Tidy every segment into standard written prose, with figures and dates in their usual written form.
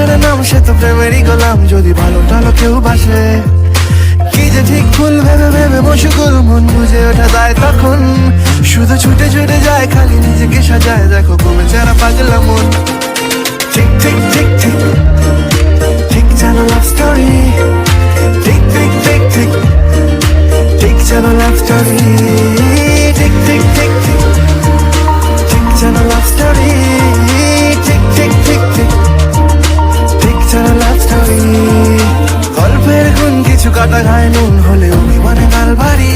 যার নাম সে তো প্রেমেরই গোলাম, যদি ভালো টালো কেউ বাসে। কি যে ঠিক ভুল ভেবে ভেবে মশগুল, মন বুঝে ওঠা যায় তখন, শুধু ছুটে ছুটে যায় খালি নিজেকে সাজায়, দেখো কমে যারা পাগলা মন। ঠিক ঠিক ঠিক ঠিক ঠিক যেন লাভ স্টোরি, ঠিক ঠিক ঠিক ঠিক ঠিক যেন লাভ স্টোরি, ঠিক ঠিক ঠিক ঠিক ঠিক যেন লাভ স্টোরি, ঠিক ঠিক ঠিক ঠিক ঠিক যেন লাভ স্টোরি। গল্পের গুণ কিছু কাটা ঘায় নুন হলে অভিমানে গাল ভারী,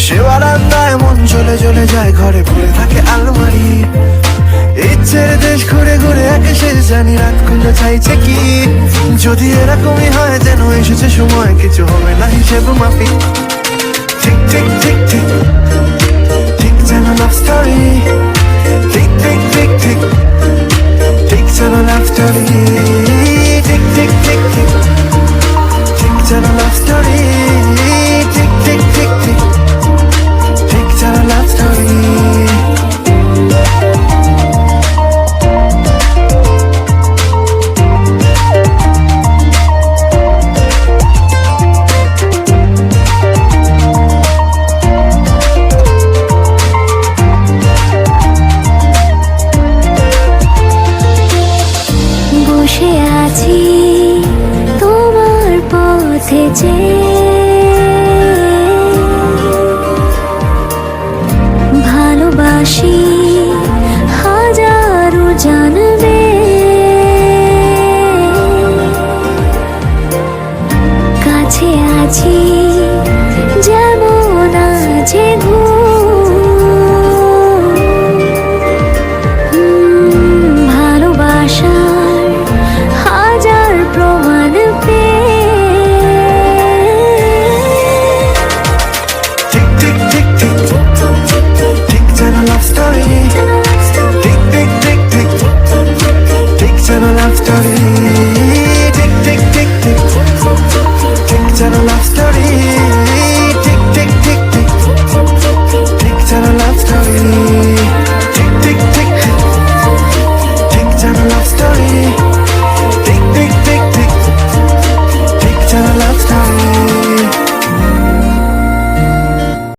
সেবা রান্নায় মন চলে চলে যায়, ঘরে পড়ে থাকে আলমারি। ইচ্ছের দেশ ঘুরে ঘুরে একে শেষ জানি, রাত খুলে চাইছে কি, যদি এরকমই হয় যেন এসেছে সময়, কিছু হবে না হিসেব মাফিক। ঠিক ঠিক ঠিক ঠিক ঠিক যেন লাভ স্টোরি, ঠিক ঠিক ঠিক ঠিক ঠিক যেন লাভ স্টোরি।